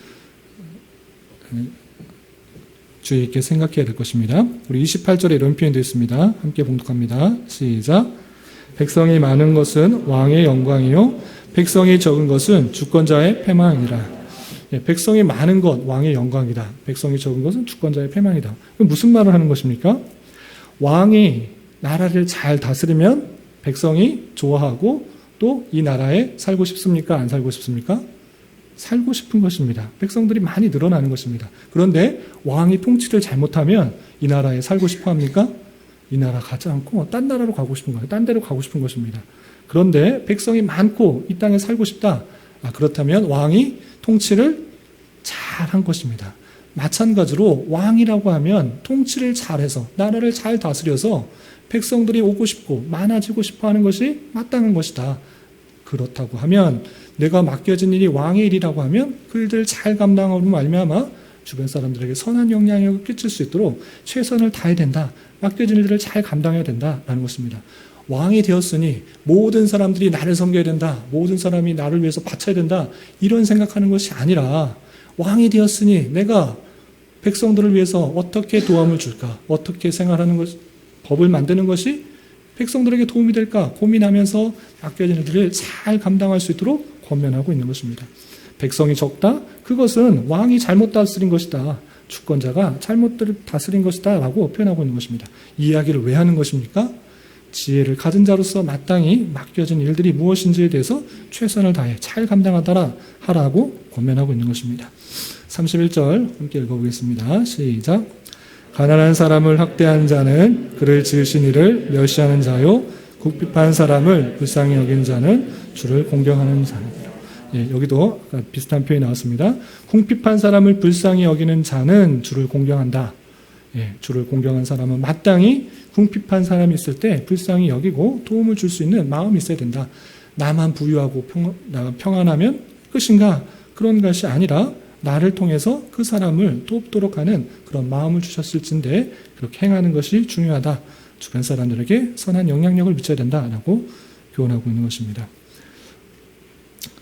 주의 있게 생각해야 될 것입니다. 우리 28절에 이런 표현도 있습니다. 함께 봉독합니다. 시작. 백성이 많은 것은 왕의 영광이요 백성이 적은 것은 주권자의 패망이라. 백성이 많은 것 왕의 영광이다. 백성이 적은 것은 주권자의 패망이다. 무슨 말을 하는 것입니까? 왕이 나라를 잘 다스리면 백성이 좋아하고 또 이 나라에 살고 싶습니까? 안 살고 싶습니까? 살고 싶은 것입니다. 백성들이 많이 늘어나는 것입니다. 그런데 왕이 통치를 잘못하면 이 나라에 살고 싶어 합니까? 이 나라 가지 않고 딴 나라로 가고 싶은 거예요. 딴 데로 가고 싶은 것입니다. 그런데 백성이 많고 이 땅에 살고 싶다. 그렇다면 왕이 통치를 잘한 것입니다. 마찬가지로 왕이라고 하면 통치를 잘해서 나라를 잘 다스려서 백성들이 오고 싶고 많아지고 싶어하는 것이 마땅한 것이다. 그렇다고 하면 내가 맡겨진 일이 왕의 일이라고 하면 그 일들을 잘 감당하고 말미암아 주변 사람들에게 선한 영향력을 끼칠 수 있도록 최선을 다해야 된다. 맡겨진 일들을 잘 감당해야 된다라는 것입니다. 왕이 되었으니 모든 사람들이 나를 섬겨야 된다. 모든 사람이 나를 위해서 바쳐야 된다. 이런 생각하는 것이 아니라 왕이 되었으니 내가 백성들을 위해서 어떻게 도움을 줄까? 어떻게 생활하는 것, 법을 만드는 것이 백성들에게 도움이 될까? 고민하면서 맡겨진 일들을 잘 감당할 수 있도록 권면하고 있는 것입니다. 백성이 적다? 그것은 왕이 잘못 다스린 것이다. 주권자가 잘못 다스린 것이다 라고 표현하고 있는 것입니다. 이 이야기를 왜 하는 것입니까? 지혜를 가진 자로서 마땅히 맡겨진 일들이 무엇인지에 대해서 최선을 다해 잘 감당하라 하라고 권면하고 있는 것입니다. 31절 함께 읽어보겠습니다. 시작. 가난한 사람을 학대한 자는 그를 지으신 이를 멸시하는 자요 국비판 사람을 불쌍히 여긴 자는 주를 공경하는 자니라. 여기도 비슷한 표현이 나왔습니다. 궁핍한 사람을 불쌍히 여기는 자는 주를 공경한다. 주를 공경한 사람은 마땅히 궁핍한 사람이 있을 때 불쌍히 여기고 도움을 줄 수 있는 마음이 있어야 된다. 나만 부유하고 평안하면 끝인가? 그런 것이 아니라 나를 통해서 그 사람을 돕도록 하는 그런 마음을 주셨을진데 그렇게 행하는 것이 중요하다. 주변 사람들에게 선한 영향력을 미쳐야 된다라고 교훈하고 있는 것입니다.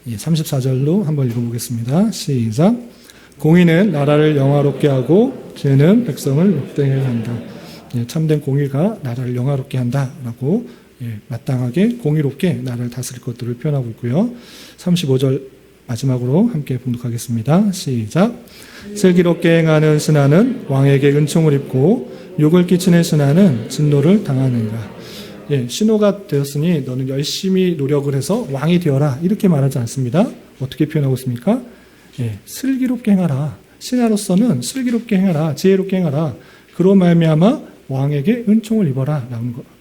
34절로 한번 읽어보겠습니다. 시작. 공의는 나라를 영화롭게 하고 죄는 백성을 욕되게 한다. 참된 공의가 나라를 영화롭게 한다라고 마땅하게 공의롭게 나라를 다스릴 것들을 표현하고 있고요. 35절 마지막으로 함께 봉독하겠습니다. 시작. 슬기롭게 행하는 신하는 왕에게 은총을 입고 욕을 끼치는 신하는 진노를 당하느니라. 신호가 되었으니 너는 열심히 노력을 해서 왕이 되어라 이렇게 말하지 않습니다. 어떻게 표현하고 있습니까? 슬기롭게 행하라. 신하로서는 슬기롭게 행하라. 지혜롭게 행하라. 그로 말미암아 왕에게 은총을 입어라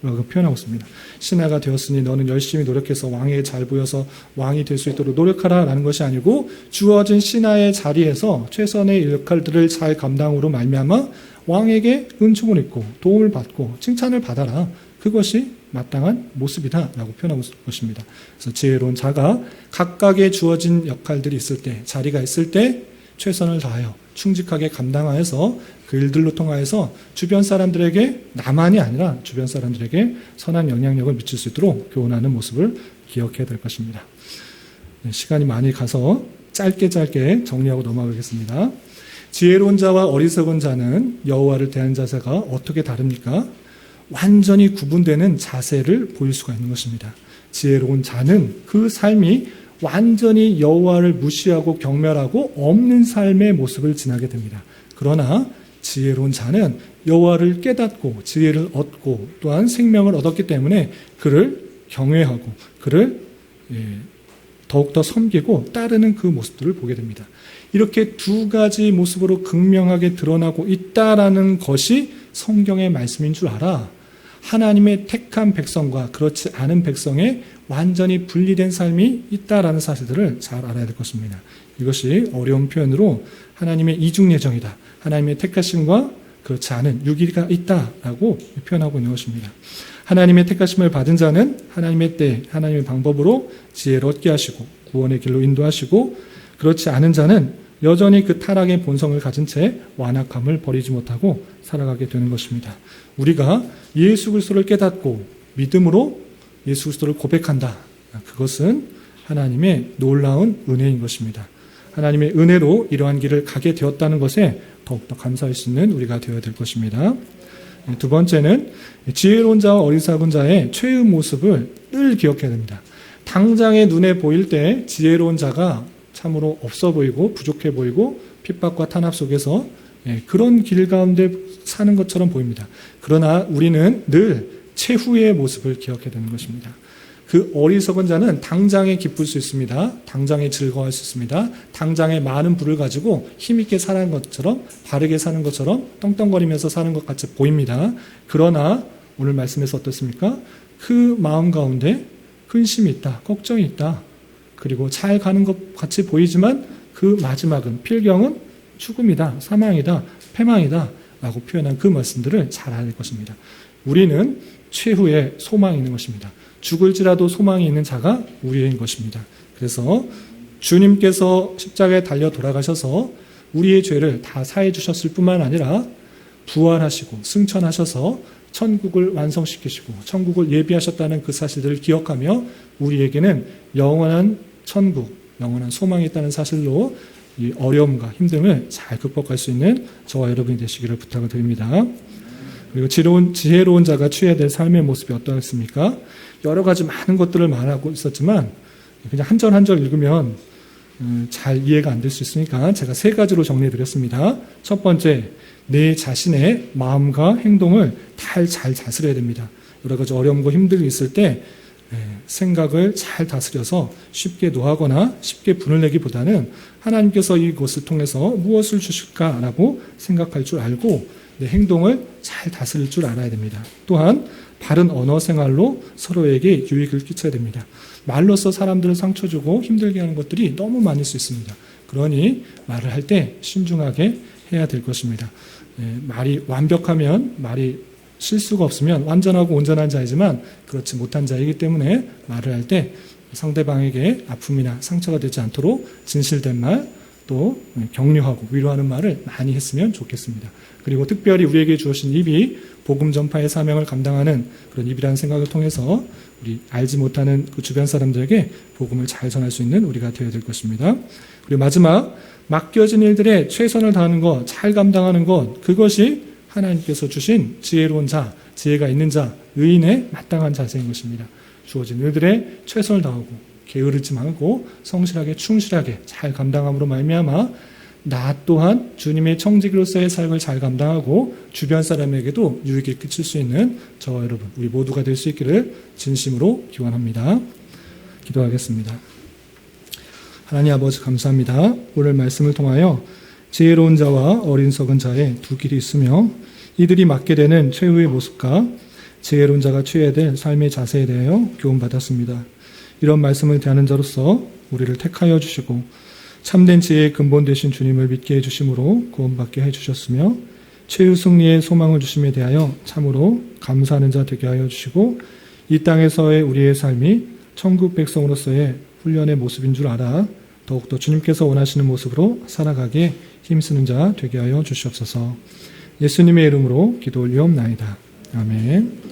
라고 표현하고 있습니다. 신하가 되었으니 너는 열심히 노력해서 왕에게 잘 보여서 왕이 될 수 있도록 노력하라 라는 것이 아니고 주어진 신하의 자리에서 최선의 역할들을 잘 감당으로 말미암아 왕에게 은총을 입고 도움을 받고 칭찬을 받아라. 그것이 마땅한 모습이다 라고 표현하고 있는 것입니다. 그래서 지혜로운 자가 각각의 주어진 역할들이 있을 때, 자리가 있을 때 최선을 다하여 충직하게 감당하여서 그 일들로 통하여서 주변 사람들에게, 나만이 아니라 주변 사람들에게 선한 영향력을 미칠 수 있도록 교훈하는 모습을 기억해야 될 것입니다. 시간이 많이 가서 짧게 정리하고 넘어가겠습니다. 지혜로운 자와 어리석은 자는 여호와를 대하는 자세가 어떻게 다릅니까? 완전히 구분되는 자세를 보일 수가 있는 것입니다. 지혜로운 자는 그 삶이 완전히 여호와를 무시하고 경멸하고 없는 삶의 모습을 지나게 됩니다. 그러나 지혜로운 자는 여호와를 깨닫고 지혜를 얻고 또한 생명을 얻었기 때문에 그를 경외하고 그를 더욱더 섬기고 따르는 그 모습들을 보게 됩니다. 이렇게 두 가지 모습으로 극명하게 드러나고 있다라는 것이 성경의 말씀인 줄 알아. 하나님의 택한 백성과 그렇지 않은 백성의 완전히 분리된 삶이 있다라는 사실들을 잘 알아야 될 것입니다. 이것이 어려운 표현으로 하나님의 이중 예정이다. 하나님의 택하심과 그렇지 않은 유기가 있다라고 표현하고 있는 것입니다. 하나님의 택하심을 받은 자는 하나님의 때, 하나님의 방법으로 지혜를 얻게 하시고 구원의 길로 인도하시고 그렇지 않은 자는 여전히 그 타락의 본성을 가진 채 완악함을 버리지 못하고 살아가게 되는 것입니다. 우리가 예수 그리스도를 깨닫고 믿음으로 예수 그리스도를 고백한다. 그것은 하나님의 놀라운 은혜인 것입니다. 하나님의 은혜로 이러한 길을 가게 되었다는 것에 더욱더 감사할 수 있는 우리가 되어야 될 것입니다. 두 번째는 지혜로운 자와 어리석은 자의 최의 모습을 늘 기억해야 됩니다. 당장의 눈에 보일 때 지혜로운 자가 참으로 없어 보이고 부족해 보이고 핍박과 탄압 속에서 그런 길 가운데 사는 것처럼 보입니다. 그러나 우리는 늘 최후의 모습을 기억해야 되는 것입니다. 그 어리석은 자는 당장에 기쁠 수 있습니다. 당장에 즐거워할 수 있습니다. 당장에 많은 부를 가지고 힘있게 사는 것처럼 바르게 사는 것처럼 떵떵거리면서 사는 것 같이 보입니다. 그러나 오늘 말씀에서 어떻습니까? 그 마음 가운데 근심이 있다. 걱정이 있다. 그리고 잘 가는 것 같이 보이지만 그 마지막은 필경은 죽음이다. 사망이다. 패망이다. 라고 표현한 그 말씀들을 잘 알릴 것입니다. 우리는 최후의 소망이 있는 것입니다. 죽을지라도 소망이 있는 자가 우리인 것입니다. 그래서 주님께서 십자가에 달려 돌아가셔서 우리의 죄를 다 사해 주셨을 뿐만 아니라 부활하시고 승천하셔서 천국을 완성시키시고 천국을 예비하셨다는 그 사실들을 기억하며 우리에게는 영원한 천국, 영원한 소망이 있다는 사실로 이 어려움과 힘듦을 잘 극복할 수 있는 저와 여러분이 되시기를 부탁을 드립니다. 그리고 지혜로운 자가 취해야 될 삶의 모습이 어떠했습니까? 여러 가지 많은 것들을 말하고 있었지만 그냥 한 절 한 절 읽으면 잘 이해가 안 될 수 있으니까 제가 세 가지로 정리해드렸습니다. 첫 번째, 내 자신의 마음과 행동을 잘 다스려야 됩니다. 여러 가지 어려움과 힘들이 있을 때 생각을 잘 다스려서 쉽게 노하거나 쉽게 분을 내기보다는 하나님께서 이것을 통해서 무엇을 주실까라고 생각할 줄 알고 내 행동을 잘 잘 다스릴 줄 알아야 됩니다. 또한 바른 언어 생활로 서로에게 유익을 끼쳐야 됩니다. 말로써 사람들을 상처 주고 힘들게 하는 것들이 너무 많을 수 있습니다. 그러니 말을 할 때 신중하게 해야 될 것입니다. 말이 완벽하면, 말이 실수가 없으면 완전하고 온전한 자이지만 그렇지 못한 자이기 때문에 말을 할 때 상대방에게 아픔이나 상처가 되지 않도록 진실된 말, 또 격려하고 위로하는 말을 많이 했으면 좋겠습니다. 그리고 특별히 우리에게 주어진 입이 복음 전파의 사명을 감당하는 그런 입이라는 생각을 통해서 우리 알지 못하는 그 주변 사람들에게 복음을 잘 전할 수 있는 우리가 되어야 될 것입니다. 그리고 마지막, 맡겨진 일들에 최선을 다하는 것, 잘 감당하는 것, 그것이 하나님께서 주신 지혜로운 자, 지혜가 있는 자, 의인의 마땅한 자세인 것입니다. 주어진 일들에 최선을 다하고 게으르지 말고 성실하게 충실하게 잘 감당함으로 말미암아 나 또한 주님의 청지기로서의 삶을 잘 감당하고 주변 사람에게도 유익을 끼칠 수 있는 저와 여러분 우리 모두가 될 수 있기를 진심으로 기원합니다. 기도하겠습니다. 하나님 아버지 감사합니다. 오늘 말씀을 통하여 지혜로운 자와 어린석은 자의 두 길이 있으며 이들이 맡게 되는 최후의 모습과 지혜로운 자가 취해야 될 삶의 자세에 대하여 교훈받았습니다. 이런 말씀을 대하는 자로서 우리를 택하여 주시고 참된 지혜의 근본 되신 주님을 믿게 해주심으로 구원받게 해주셨으며 최후 승리의 소망을 주심에 대하여 참으로 감사하는 자 되게 하여 주시고 이 땅에서의 우리의 삶이 천국 백성으로서의 훈련의 모습인 줄 알아 더욱더 주님께서 원하시는 모습으로 살아가게 힘쓰는 자 되게 하여 주시옵소서. 예수님의 이름으로 기도 올리옵나이다. 아멘.